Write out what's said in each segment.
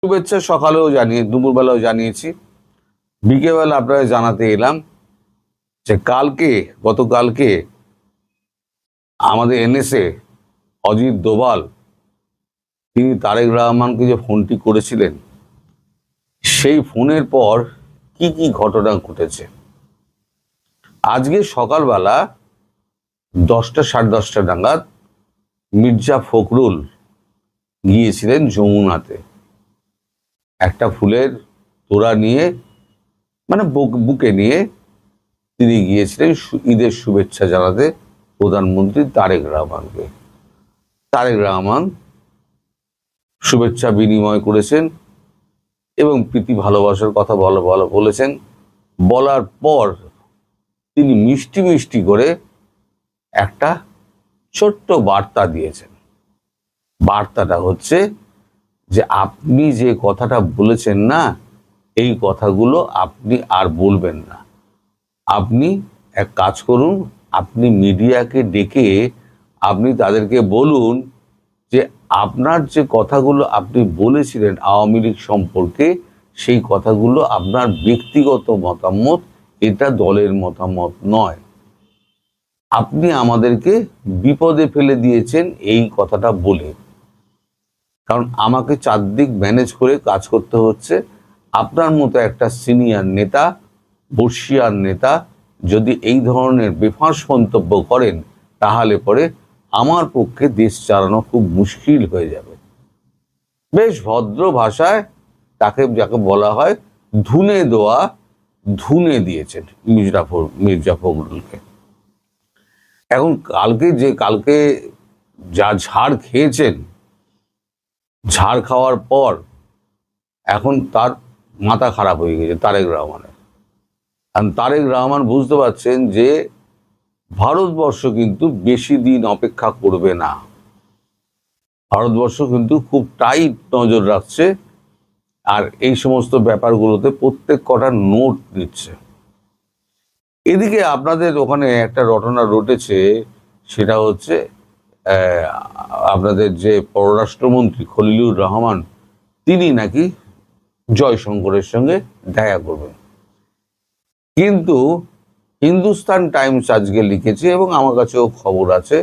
শুভেচ্ছা সকালেও দুপুরবেলাও জানিয়েছি, বিকেলবেলা আপনারা জানাতে এলাম যে গতকালকে আমাদের এনএসএ অজিত দোভাল তিনি তারেক রহমানকে যে ফোনটি করেছিলেন, সেই ফোনের পর কি কি ঘটনা ঘটেছে। আজকে সকালবেলা 10টা 10:30 নাগাদ মির্জা ফখরুল গিয়েছিলেন যমুনাতে একটা ফুলের তোড়া নিয়ে, মানে বুকে নিয়ে তিনি গিয়েছিলেন ঈদের শুভেচ্ছা জানাতে প্রধানমন্ত্রী তারেক রহমানকে। তারেক রহমান শুভেচ্ছা বিনিময় করেছেন এবং প্রীতি ভালোবাসার কথা বলেছেন। বলার পর তিনি মিষ্টি মিষ্টি করে একটা ছোট্ট বার্তা দিয়েছেন। বার্তাটা হচ্ছে যে আপনি যে কথাটা বলেছেন না, এই কথাগুলো আপনি আর বলবেন না। আপনি এক কাজ করুন, আপনি মিডিয়াকে ডেকে আপনি তাদেরকে বলুন যে আপনার যে কথাগুলো আপনি বলেছিলেন আওয়ামী লীগ সম্পর্কে, সেই কথাগুলো আপনার ব্যক্তিগত মতামত, এটা দলের মতামত নয়। আপনি আমাদেরকে বিপদে ফেলে দিয়েছেন এই কথাটা বলে, কারণ আমাকে চারদিক ম্যানেজ করে কাজ করতে হচ্ছে। আপনার মতো একটা সিনিয়র নেতা, বর্ষিয়ার নেতা যদি এই ধরনের বেফাঁস মন্তব্য করেন, তাহলে পরে আমার পক্ষে দেশ চালানো খুব মুশকিল হয়ে যাবে। বেশ ভদ্র ভাষায় যাকে বলা হয় ধুনে দিয়েছেন মির্জা ফখরুলকে। এখন কালকে যা ঝাড় খেয়েছেন, ঝাড় খাওয়ার পর এখন তার মাথা খারাপ হয়ে গেছে তারেক রহমানের। কারণ তারেক রহমান বুঝতে পারছেন যে ভারতবর্ষ কিন্তু বেশি দিন অপেক্ষা করবে না। ভারতবর্ষ কিন্তু খুব টাইট নজর রাখছে, আর এই সমস্ত ব্যাপারগুলোতে প্রত্যেক কটা নোট নিচ্ছে। এদিকে আপনাদের ওখানে একটা ঘটনা ঘটেছে, সেটা হচ্ছে আপনাদের যে পররাষ্ট্রমন্ত্রী খলিলুর রহমান, তিনি নাকি জয়শঙ্করের সঙ্গে দেখা করবেন। কিন্তু হিন্দুস্তান টাইমস আজকে লিখেছে এবং আমার কাছেও খবর আছে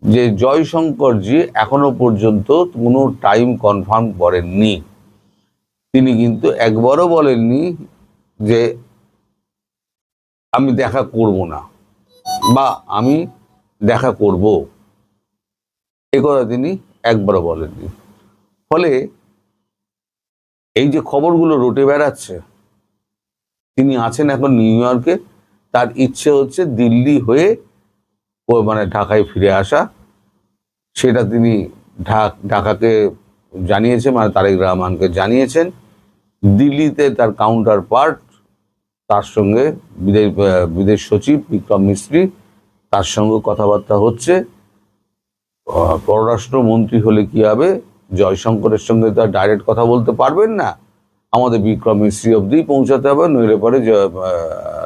যে জয়শঙ্করজি এখনো পর্যন্ত কোনো টাইম কনফার্ম করেননি। তিনি কিন্তু একবারও বলেননি যে আমি দেখা করব না বা আমি দেখা করব, এ কথা তিনি একবারও বলেননি। ফলে এই যে খবরগুলো রটে বেড়াচ্ছে, তিনি আছেন এখন নিউ ইয়র্কে, তার ইচ্ছে হচ্ছে দিল্লি হয়ে মানে ঢাকায় ফিরে আসা। সেটা তিনি ঢাকাকে জানিয়েছেন, মানে তারেক রহমানকে জানিয়েছেন। দিল্লিতে তার কাউন্টার পার্ট, তার সঙ্গে বিদেশ সচিব বিক্রম মিস্ত্রি, তার সঙ্গে কথাবার্তা হচ্ছে। পররাষ্ট্রমন্ত্রী হলে কি হবে, জয়শঙ্করের সঙ্গে তো ডাইরেক্ট কথা বলতে পারবেন না, আমাদের বিক্রম মিস্ত্রি অবধি পৌঁছাতে হবে, নইলে পরে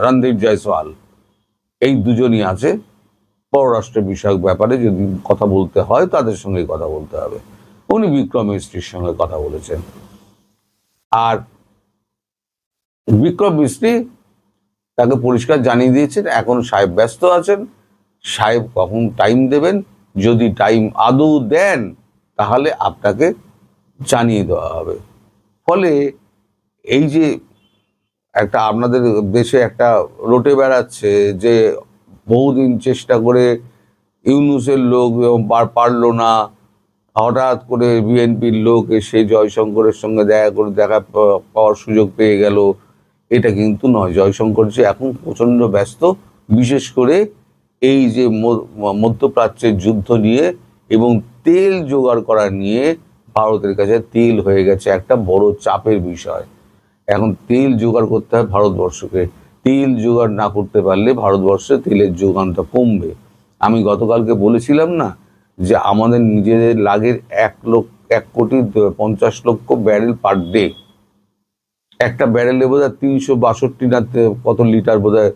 রণদীপ জয়সওয়াল, এই দুজনই আছে পররাষ্ট্র বিষয়ক ব্যাপারে যদি কথা বলতে হয় তাদের সঙ্গে কথা বলতে হবে। উনি বিক্রম মিস্ত্রির সঙ্গে কথা বলেছেন। আর বিক্রম মিস্ত্রি তাকে পরিষ্কার জানিয়ে দিয়েছেন এখন সাহেব ব্যস্ত আছেন, সাহেব কখন টাইম দেবেন, যদি টাইম আদৌ দেন তাহলে আপনাকে জানিয়ে দেওয়া হবে। ফলে এই যে একটা আপনাদের দেশে একটা রটে বেড়াচ্ছে যে বহুদিন চেষ্টা করে ইউনূসের লোক পারলো না, হঠাৎ করে বিএনপির লোক এসে জয়শঙ্করের সঙ্গে দেখা পাওয়ার সুযোগ পেয়ে গেল, এটা কিন্তু নয়। জয়শঙ্করজি এখন প্রচণ্ড ব্যস্ত, বিশেষ করে এই যে মধ্যপ্রাচ্যের যুদ্ধ নিয়ে এবং তেল জোগাড় করা নিয়ে। ভারতের কাছে তেল হয়ে গেছে একটা বড় চাপের বিষয়। এখন তেল জোগাড় করতে হয় ভারতবর্ষকে। তেল জোগাড় না করতে পারলে ভারতবর্ষে তেলের যোগানটা কমবে। আমি গতকালকে বলেছিলাম না যে আমাদের নিজেদের লাগের 1,50,00,000 ব্যারেল পার ডে। একটা ব্যারেলে বোধ হয় 362 না কত লিটার বোধ হয়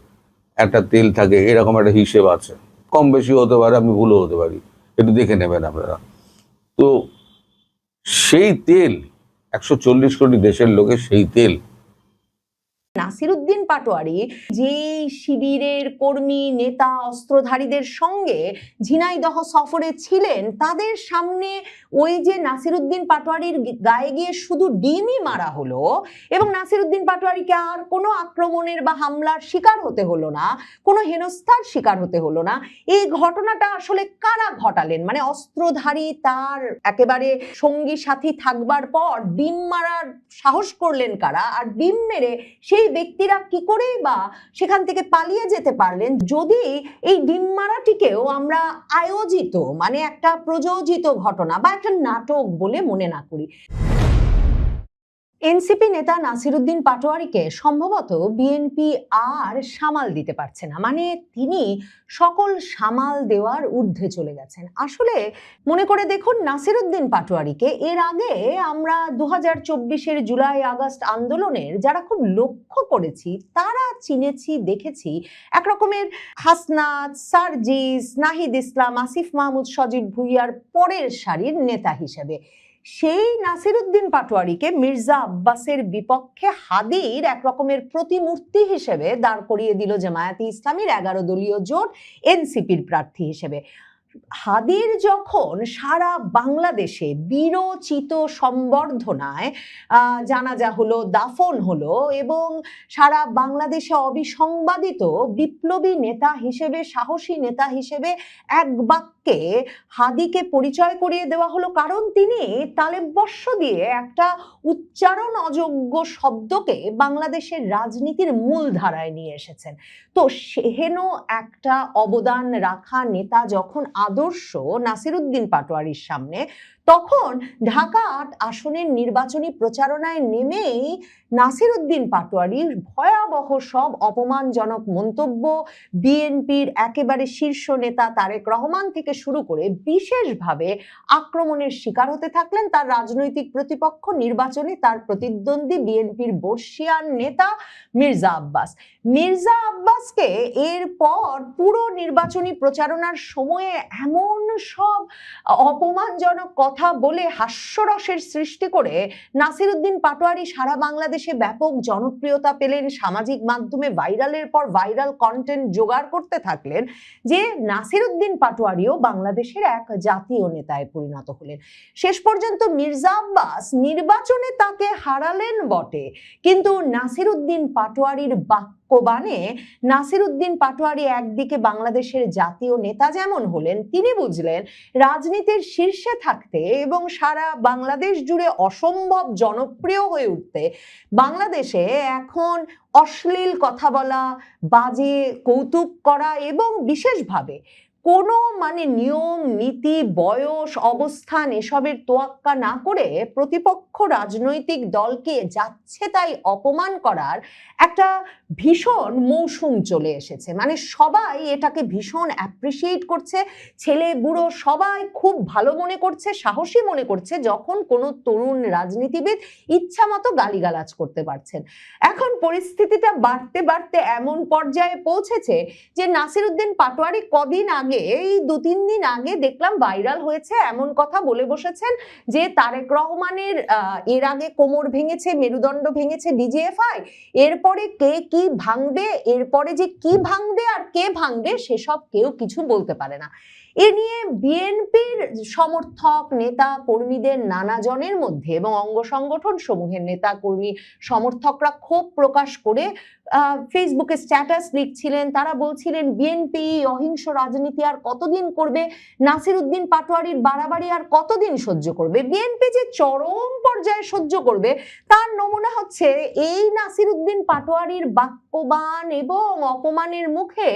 একটা তেল থাকে, এরকম একটা হিসেব আছে। কম বেশি হতে পারে, আমি ভুলও হতে পারি, একটু দেখে নেবেন আপনারা। তো সেই তেল 140 কোটি দেশের লোকের সেই তেল। নাসিরুদ্দিন পাটোয়ারি যে শিবিরের কর্মী নেতা অস্ত্রধারীদের সঙ্গে ঝিনাইদহ সফরে ছিলেন, তাদের সামনে ওই যে নাসিরুদ্দিন পাটোয়ারির গায়ে গিয়ে শুধু ডিমই মারা হলো এবং নাসিরুদ্দিন পাটোয়ারিকে আর কোনো আক্রমণের বা হামলার শিকার হতে হলো না, কোনো হেনস্থার শিকার হতে হলো না, এই ঘটনাটা আসলে কারা ঘটালেন? মানে অস্ত্রধারী তার একেবারে সঙ্গী সাথী থাকবার পর ডিম মারার সাহস করলেন কারা? আর ডিম মেরে সেই ব্যক্তিরা কি করেই বা সেখান থেকে পালিয়ে যেতে পারলেন, যদি এই ডিম মারাটিকেও আমরা আয়োজিত মানে একটা প্রযোজিত ঘটনা বা একটা নাটক বলে মনে না করি। এনসিপি নেতা নাসিরুদ্দিন পাটোয়ারিকে সম্ভবত বিএনপি আর সামাল দিতে পারছে না, মানে তিনি সকল সামাল দেওয়ার ঊর্ধ্বে চলে গেছেন। আসলে মনে করে দেখুন, নাসিরুদ্দিন পাটোয়ারিকে এর আগে আমরা 2024-এর জুলাই আগস্ট আন্দোলনের যারা খুব লক্ষ্য করেছি, তারা চিনেছি, দেখেছি একরকমের হাসনাত, সার্জিস, নাহিদ ইসলাম, আসিফ মাহমুদ, সজীব ভুইয়ার পরের সারির নেতা হিসেবে। সেই নাসিরুদ্দিন পাটোয়ারিকে মির্জা আব্বাসের বিপক্ষে হাদির একরকমের প্রতিমূর্তি হিসেবে দাঁড় করিয়ে দিল জামায়াতে ইসলামীর 11 দলীয় জোট এনসিপির প্রার্থী হিসেবে। হাদির যখন সারা বাংলাদেশে বীরোচিত সম্বর্ধনায় জানাজা হলো, দাফন হলো এবং সারা বাংলাদেশে অবিসংবাদিত বিপ্লবী নেতা হিসেবে, সাহসী নেতা হিসেবে এক বাক্যে হাদিকে পরিচয় করিয়ে দেওয়া হলো, কারণ তিনি তালেববর্ষ দিয়ে একটা উচ্চারণ অযোগ্য শব্দকে বাংলাদেশের রাজনীতির মূল ধারায় নিয়ে এসেছেন। তো সেহেন একটা অবদান রাখা নেতা যখন আদর্শ নাসিরুদ্দিন পাটোয়ারির সামনে, তখন ঢাকা 8 আসনের নির্বাচনী প্রচারণায় নেমেই নাসিরুদ্দিন পাটোয়ারির ভয়াবহ সব অপমানজনক মন্তব্য, বিএনপির একেবারে শীর্ষ নেতা তারেক রহমান থেকে শুরু করে বিশেষভাবে আক্রমণের শিকার হতে থাকলেন তার রাজনৈতিক প্রতিপক্ষ, নির্বাচনে তার প্রতিদ্বন্দ্বী বিএনপির বর্ষিয়ান নেতা মির্জা আব্বাস। মির্জা আব্বাসকে এরপর পুরো নির্বাচনী প্রচারণার সময়ে এমন সব অপমানজনক কথা বলে হাস্যরসের সৃষ্টি করে নাসিরুদ্দিন পাটোয়ারি সারা বাংলাদেশে ব্যাপক জনপ্রিয়তা পেলেন, সামাজিক মাধ্যমে ভাইরালের পর ভাইরাল কন্টেন্ট জোগাড় করতে থাকলেন, যে নাসিরুদ্দিন পাটোয়ারিও বাংলাদেশের এক জাতীয় নেতায় পরিণত হলেন। শেষ পর্যন্ত মির্জা আব্বাস নির্বাচনে তাকে হারালেন বটে, কিন্তু নাসিরুদ্দিন পাটোয়ারির বাক্যবাণে নাসিরুদ্দিন পাটোয়ারি একদিকে বাংলাদেশের জাতীয় নেতা যেমন হলেন, তিনি বুঝলেন রাজনীতির শীর্ষে থাকতে এবং সারা বাংলাদেশ জুড়ে অসম্ভব জনপ্রিয় হয়ে উঠতে বাংলাদেশে এখন অশ্লীল কথা বলা, বাজে কৌতুক করা এবং বিশেষভাবে কোনো মানে নিয়ম নীতি, বয়স, অবস্থান এসবের তোয়াক্কা না করে প্রতিপক্ষ রাজনৈতিক দলকে যাচ্ছে তাই অপমান করার একটা ভীষণ মৌসুম চলে এসেছে। মানে সবাই এটাকে ভীষণ অ্যাপ্রিসিয়েট করছে, ছেলে বুড়ো সবাই খুব ভালো মনে করছে, সাহসী মনে করছে যখন কোনো তরুণ রাজনীতিবিদ ইচ্ছা মতো গালিগালাজ করতে পারছেন। এখন পরিস্থিতিটা বাড়তে বাড়তে এমন পর্যায়ে পৌঁছেছে যে নাসিরুদ্দিন পাটোয়ারি কদিন আগে, এই 2-3 দিন আগে দেখলাম ভাইরাল হয়েছে, এমন কথা বলে বসেছেন যে তারেক রহমানের এর আগে কোমর ভেঙেছে, মেরুদণ্ড ভেঙেছে ডিজিএফআই, এরপরে কে কি ভাঙবে, এরপরে যে কি ভাঙবে আর কে ভাঙবে সেসব কেউ কিছু বলতে পারে না। এ নিয়ে বিএনপির সমর্থক নেতা কর্মীদের নানা জনের মধ্যে এবং অঙ্গ সংগঠন সমূহের নেতা কর্মী সমর্থকরা ক্ষোভ প্রকাশ করে ফেসবুকে স্ট্যাটাস লিখছিলেন। তারা বলছিলেন বিএনপি অহিংস রাজনীতি আর কতদিন করবে, নাসিরুদ্দিন পাটোয়ারির বাড়াবাড়ি আর কতদিন সহ্য করবে। বিএনপি যে চরম পর্যায়ে সহ্য করবে তার নমুনা হচ্ছে এই নাসিরুদ্দিন পাটোয়ারির বাক্যবান এবং অপমানের মুখে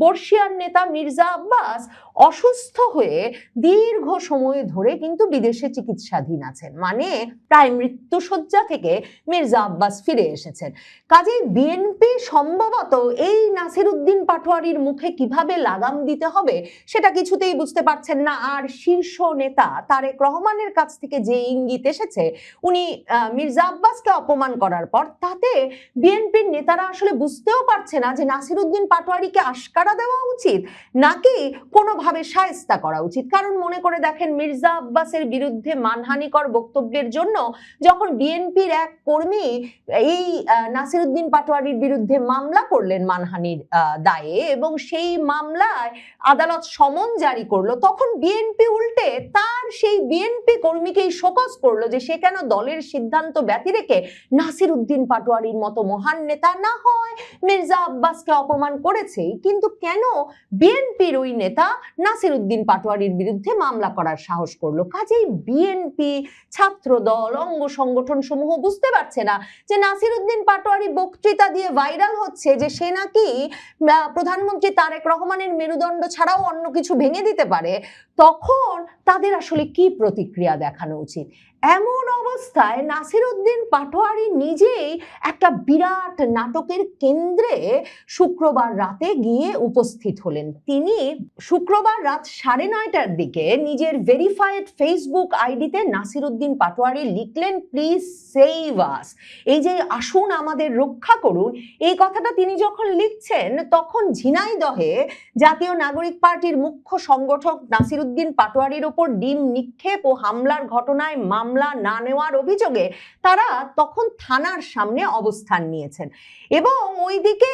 বর্ষিয়ান নেতা মির্জা আব্বাস অসুস্থ হয়ে দীর্ঘ সময় ধরে কিন্তু বিদেশে চিকিৎসাধীন আছেন, মানে প্রায় মৃত্যুশয্যা থেকে মির্জা আব্বাস ফিরে এসেছেন। কাজেই বিএনপি বিএনপি সম্ভবত এই নাসিরউদ্দিন পাটোয়ারির মুখে কিভাবে লাগাম দিতে হবে সেটা কিছুতেই বুঝতে পারছেন না। আর শীর্ষ নেতা তারেক রহমানের কাছ থেকে যে ইঙ্গিত এসেছে, উনি মির্জা আব্বাসকে অপমান করার পর, তাতে বিএনপির নেতারা আসলে বুঝতেও পারছে না যে নাসিরউদ্দিন পাটোয়ারিকে আশকারা দেওয়া উচিত নাকি কোনোভাবে শায়েস্তা করা উচিত। কারণ মনে করে দেখেন, মির্জা আব্বাসের বিরুদ্ধে মানহানিকর বক্তব্যের জন্য যখন বিএনপির এক কর্মী এই নাসিরউদ্দিন পাটোয়ারির বিরুদ্ধে মামলা করলেন মানহানির দায়ে, এবং সেই মামলায় আদালত সমন জারি করলো, তখন বিএনপি উল্টে তার সেই বিএনপি কর্মীকেই শোকজ করলো যে সে কেন দলের সিদ্ধান্ত ব্যতি রেখে নাসিরউদ্দিন পাটোয়ারির মতো মহান নেতা, না হয় মির্জা আব্বাসকে অপমান করেছে, কিন্তু কেন বিএনপির ওই নেতা নাসিরউদ্দিন পাটোয়ারির বিরুদ্ধে মামলা করার সাহস করলো। কাজেই বিএনপি, ছাত্রদল, অঙ্গ সংগঠন সমূহ বুঝতে পারছে না যে নাসিরউদ্দিন পাটোয়ারি বক্তৃতা দিয়ে ভাইরাল হচ্ছে যে সে নাকি প্রধানমন্ত্রী তারেক রহমানের মেরুদণ্ড ছাড়াও অন্য কিছু ভেঙে দিতে পারে, তখন তাদের আসলে কি প্রতিক্রিয়া দেখানো উচিত। এমন অবস্থায় নাসিরউদ্দিন পাটোয়ারি নিজেই একটা বিরাট নাটকের কেন্দ্রে শুক্রবার রাতে গিয়ে উপস্থিত হলেন। তিনি শুক্রবার রাত 9:30টার দিকে নিজের ভেরিফাইড ফেসবুক আইডিতে নাসিরউদ্দিন পাটোয়ারি লিখলেন, প্লিজ সেভ আস, এই যে আসুন আমাদের রক্ষা করুন, এই কথাটা তিনি যখন লিখছেন তখন ঝিনাইদহে জাতীয় নাগরিক পার্টির মুখ্য সংগঠক নাসিরউদ্দিন পাটোয়ারির ওপর ডিম নিক্ষেপ ও হামলার ঘটনায় মামলা না নেওয়ার অভিযোগে তারা তখন থানার সামনে অবস্থান নিয়েছেন। এবং ওইদিকে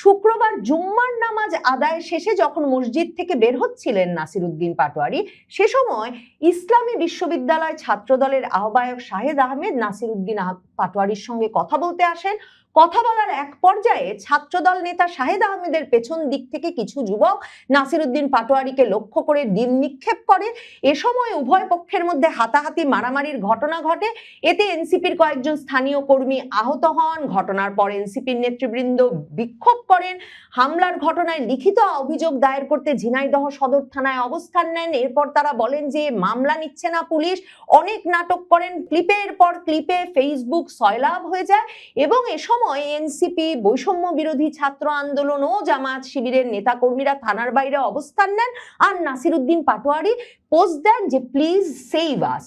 শুক্রবার জুম্মার নামাজ আদায় শেষে যখন মসজিদ থেকে বের হচ্ছিলেন নাসিরউদ্দিন পাটোয়ারি, সে সময় ইসলামী বিশ্ববিদ্যালয় ছাত্রদলের আহ্বায়ক শাহেদ আহমেদ নাসিরউদ্দিন পাটোয়ারির সঙ্গে কথা বলতে আসেন। কথা বলার এক পর্যায়ে ছাত্রদল নেতা শাহেদ আহমেদের পেছন দিক থেকে কিছু যুবক নাসিরউদ্দিন পাটোয়ারিকে লক্ষ্য করে ডিম নিক্ষেপ করে। এ সময় উভয় পক্ষের মধ্যে হাতাহাতি মারামারির ঘটনা ঘটে। এতে এনসিপির কয়েকজন স্থানীয় কর্মী আহত হন। ঘটনার পর এনসিপির নেতৃবৃন্দ বিক্ষোভ করেন। হামলার ঘটনায় লিখিত অভিযোগ দায়ের করতে ঝিনাইদহ সদর থানায় অবস্থান নেন। এরপর তারা বলেন যে মামলা নিচ্ছে না পুলিশ, অনেক নাটক করেন। ক্লিপের পর ক্লিপে ফেসবুক সয়লাভ হয়ে যায় এবং এ সময় এনসিপি, বৈষম্য বিরোধী ছাত্র আন্দোলন ও জামায়াত শিবিরের নেতাকর্মীরা থানার বাইরে অবস্থান নেন আর নাসিরউদ্দিন পাটোয়ারি পোস্ট দেন যে প্লিজ সেভ আস।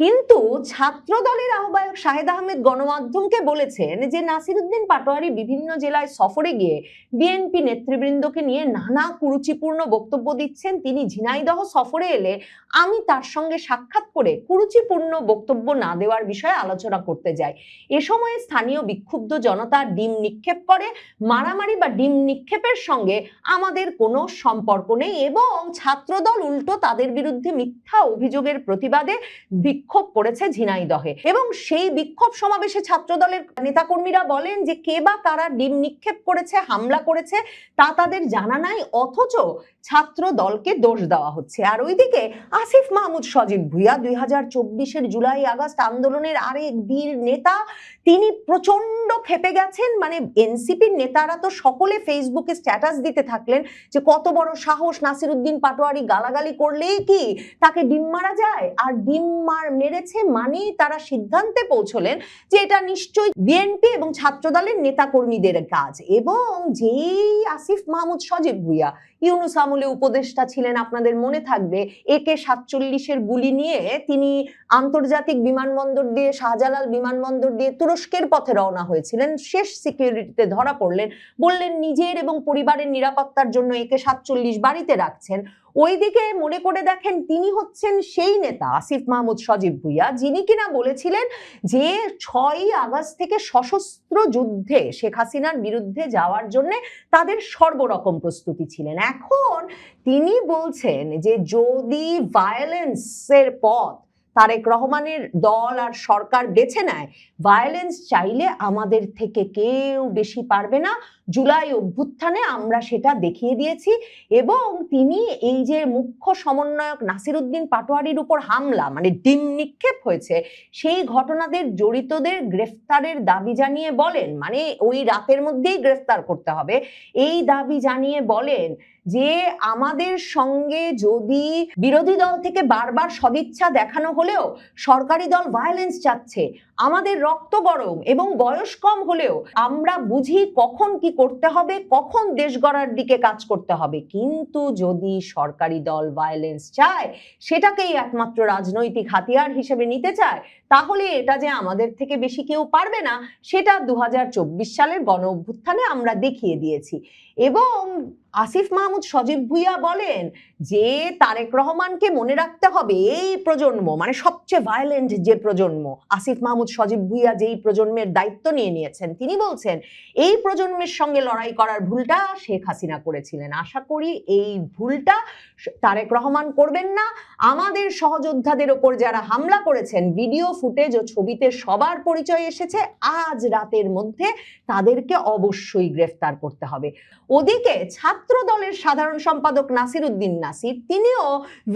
কিন্তু ছাত্র দলের আহ্বায়ক শাহেদ আহমেদ গণমাধ্যমকে বলেছেন যে নাসিরউদ্দিন পাটোয়ারি বিভিন্ন জেলায় সফরে গিয়ে বিএনপি নেতৃবৃন্দকে নিয়ে নানা কুরুচিপূর্ণ বক্তব্য দিচ্ছেন। তিনি ঝিনাইদহ সফরে এলে আমি তার সঙ্গে সাক্ষাৎ করে কুরুচিপূর্ণ বক্তব্য না দেওয়ার বিষয়ে আলোচনা করতে যাই। এ সময় স্থানীয় বিক্ষুব্ধ জনতা ডিম নিক্ষেপ করে। মারামারি বা ডিম নিক্ষেপের সঙ্গে আমাদের কোনো সম্পর্ক নেই এবং ছাত্রদল উল্টো তাদের বিরুদ্ধে মিথ্যা অভিযোগের প্রতিবাদে বিক্ষোভ করেছে ঝিনাইদহে। এবং সেই বিক্ষোভ সমাবেশে ছাত্রদলের নেতাকর্মীরা বলেন যে কে বা কারা ডিম নিক্ষেপ করেছে, হামলা করেছে তা তাদের জানা নাই, অথচ ছাত্র দলকে দোষ দেওয়া হচ্ছে। আর ওইদিকে আসিফ মাহমুদ সজীব ভুইয়া 2024-এর জুলাই আগস্ট আন্দোলনের আরেক বীর নেতা, তিনি প্রচন্ড ক্ষেপে গেছেন। মানে এনসিপির নেতারা তো সকলে ফেসবুকে স্ট্যাটাস দিতে থাকলেন যে কত বড় সাহস, নাসিরউদ্দিন পাটোয়ারি গালাগালি করলেই কি তাকে ডিম মারা যায়, আর ডিম মেরেছে মানেই তারা সিদ্ধান্তে পৌঁছলেন যে এটা নিশ্চয়ই বিএনপি এবং ছাত্রদলের নেতাকর্মীদের কাজ। এবং যেই আসিফ মাহমুদ সজীব ভুইয়া ইউনূস আমলে উপদেষ্টা ছিলেন, আপনাদের মনে থাকবে, AK-47-এর গুলি নিয়ে তিনি আন্তর্জাতিক বিমানবন্দর দিয়ে, শাহজালাল বিমানবন্দর দিয়ে তুরস্কের পথে রওনা হয়েছিলেন। শেষ সিকিউরিটিতে ধরা পড়লেন, বললেন নিজের এবং পরিবারের নিরাপত্তার জন্য AK-47 বাড়িতে রাখছেন। ওইদিকে মনে করে দেখেন, তিনি হচ্ছেন সেই নেতা আসিফ মাহমুদ সজীব ভুইয়া যিনি কিনা বলেছিলেন যে 6ই আগস্ট থেকে সশস্ত্র যুদ্ধে শেখ হাসিনার বিরুদ্ধে যাওয়ার জন্য তাদের সর্বরকম প্রস্তুতি ছিলেন। এখন তিনি বলছেন যে যদি ভায়োলেন্সের পথ তারেক রহমানের দল আর সরকার বেছে নেয়, ভায়োলেন্স চাইলে আমাদের থেকে কেউ বেশি পারবে না। জুলাই অভ্যুত্থানে আমরা সেটা দেখিয়ে দিয়েছি। এবং তিনি এই যে মুখ্য সমন্বয়ক নাসিরউদ্দিন পাটোয়ারির উপর হামলা, মানে ডিম নিক্ষেপ হয়েছে, সেই ঘটনাদের জড়িতদের গ্রেফতারের দাবি জানিয়ে বলেন, মানে ওই রাতের মধ্যেই গ্রেফতার করতে হবে এই দাবি জানিয়ে বলেন যে আমাদের সঙ্গে যদি বিরোধী দল থেকে বারবার সদিচ্ছা দেখানো হলেও সরকারি দল ভায়োলেন্স চাচ্ছে, আমাদের রক্ত গরম এবং বয়স কম হলেও আমরা বুঝি কখন কি করতে হবে, কখন দেশ গড়ার দিকে কাজ করতে হবে। কিন্তু যদি সরকারি দল ভায়োলেন্স চায়, সেটাকেই একমাত্র রাজনৈতিক হাতিয়ার হিসেবে নিতে চায়, তাহলে এটা যে আমাদের থেকে বেশি কেউ পারবে না, সেটা 2024 সালের গণ অভ্যুত্থানে আমরা দেখিয়ে দিয়েছি। এবং আসিফ মাহমুদ সজীব ভুইয়া বলেন যে তারেক রহমানকে মনে রাখতে হবে এই প্রজন্ম, মানে সবচেয়ে ভায়োলেন্ট যে প্রজন্ম, আসিফ মাহমুদ সজীব ভুইয়া যেই প্রজন্মের দায়িত্ব নিয়ে নিয়েছেন, তিনি বলছেন এই প্রজন্মের সঙ্গে লড়াই করার ভুলটা শেখ হাসিনা করেছিলেন। আশা করি এই ভুলটা তারেক রহমান করবেন না। আমাদের সহযোদ্ধাদের ওপর যারা হামলা করেছেন, ভিডিও ফুটেজ ও ছবিতে সবার পরিচয় এসেছে, আজ রাতের মধ্যে তাদেরকে অবশ্যই গ্রেফতার করতে হবে। ওদিকে ছাত্র দলের সাধারণ সম্পাদক নাসির উদ্দিন নাসির, তিনিও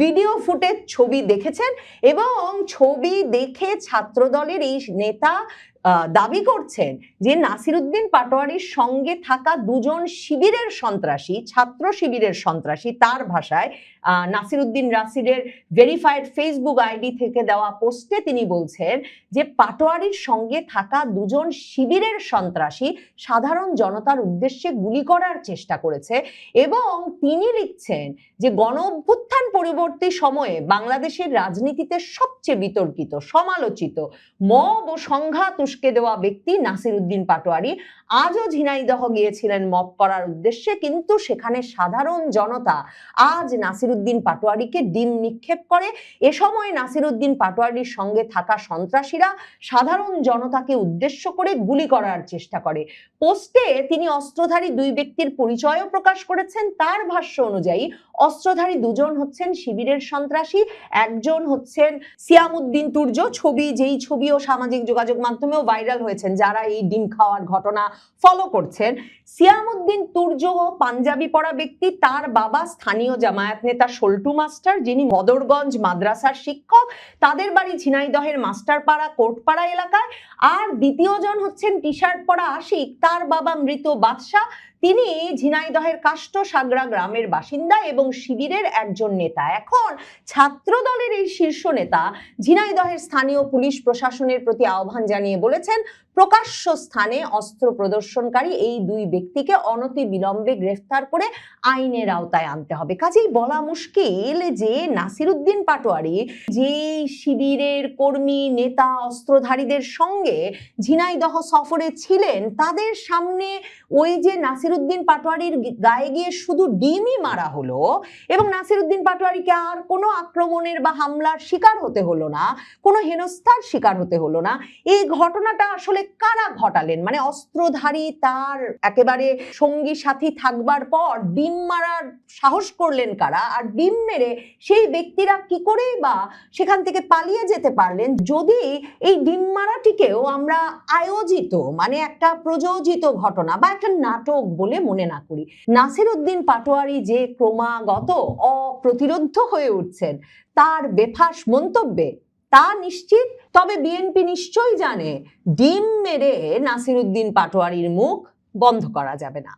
ভিডিও ফুটেজ ছবি দেখেছেন এবং ছবি দেখে ছাত্র দলের এই নেতা দাবি করছেন যে নাসির উদ্দিন পাটোয়ারির সঙ্গে থাকা দুজন শিবিরের সন্ত্রাসী, ছাত্র শিবিরের সন্ত্রাসী, তার ভাষায় নাসির উদ্দিন নাসিরের ভেরিফাইড ফেসবুক আইডি থেকে দেওয়া পোস্টে তিনি বলছেন যে পাটোয়ারির সঙ্গে থাকা দুজন শিবিরের সন্ত্রাসী সাধারণ জনতার উদ্দেশ্যে গুলি করার চেষ্টা করেছে। এবং তিনি লিখছেন যে গণ অভ্যুত্থান পরবর্তী সময়ে বাংলাদেশের রাজনীতিতে সবচেয়ে বিতর্কিত, সমালোচিত, মব ও সংঘাত উস্কে দেওয়া ব্যক্তি নাসির উদ্দিন পাটোয়ারি আজও ঝিনাইদহ গিয়েছিলেন মব করার উদ্দেশ্যে, কিন্তু সেখানে সাধারণ জনতা আজ নাসির উদ্দিন পাটোয়ারিকে ডিম নিক্ষেপ করে। এ সময় নাসির উদ্দিন পাটোয়ারির সঙ্গে থাকা সন্ত্রাসীরা সাধারণ জনতাকে উদ্দেশ্য করে গুলি করার চেষ্টা করে। পোস্টে তিনি অস্ত্রধারী দুই ব্যক্তির পরিচয়ও প্রকাশ করেছেন। তার ভাষ্য অনুযায়ী অস্ত্রধারী দুজন হচ্ছেন শিবিরের সন্ত্রাসী, একজন হচ্ছেন সিয়ামউদ্দিন তুর্য, যেই ছবিও সামাজিক যোগাযোগ মাধ্যমেও ভাইরাল হয়েছেন যারা এই ডিম খাওয়ার ঘটনা ফলো করছেন। সিয়ামউদ্দিন তুর্য পাঞ্জাবি পরা ব্যক্তি, তার বাবা স্থানীয় জামায়াত নেতা সল্টু মাস্টার, যিনি বদরগঞ্জ মাদ্রাসার শিক্ষক, তাদের বাড়ি ঝিনাইদহের মাস্টারপাড়া কোটপাড়া এলাকায়। আর দ্বিতীয়জন হচ্ছেন টি শার্ট পরা আশিক, তার বাবা মৃত বাদশাহ, তিনি ঝিনাইদহের কাষ্ট সাগরা গ্রামের বাসিন্দা এবং শিবিরের একজন নেতা। এখন ছাত্র দলের এই শীর্ষ নেতা ঝিনাইদহের স্থানীয় পুলিশ প্রশাসনের প্রতি আহ্বান জানিয়ে বলেছেন প্রকাশ্য স্থানে অস্ত্র প্রদর্শনকারী এই দুই ব্যক্তিকে অনতি বিলম্বে গ্রেফতার করে আইনের আওতায় আনতে হবে। কাজেই বলা মুশকিল যে নাসির উদ্দিন পাটোয়ারি যে শিবিরের কর্মী, নেতা, অস্ত্রধারীদের সঙ্গে ঝিনাইদহ সফরে ছিলেন, তাদের সামনে ওই যে নাসির উদ্দিন পাটোয়ারির গায়ে গিয়ে শুধু ডিমই মারা হলো এবং নাসির উদ্দিন পাটোয়ারিকে আর কোনো আক্রমণের বা হামলার শিকার হতে হলো না, কোনো হেনস্থার শিকার হতে হলো না। এই ঘটনাটা আসলে কারা ঘটালেন? মানে অস্ত্রধারী তার একেবারে সঙ্গী সাথী থাকবার পর ডিম মারার সাহস করলেন কারা? আর ডিম মেরে সেই ব্যক্তিরা কি করেই বা সেখান থেকে পালিয়ে যেতে পারলেন, যদি এই ডিম মারাটিকেও আমরা আয়োজিত, মানে একটা প্রযোজিত ঘটনা বা একটা নাটক বলে মনে না করি? নাসির উদ্দিন পাটোয়ারি যে ক্রমাগত অপ্রতিরোধ্য হয়ে উঠছেন তার বেফাঁস মন্তব্যে, তা নিশ্চিত। তবে বিএনপি নিশ্চয়ই জানে ডিম মেরে নাসির উদ্দিন পাটোয়ারির মুখ বন্ধ করা যাবে না।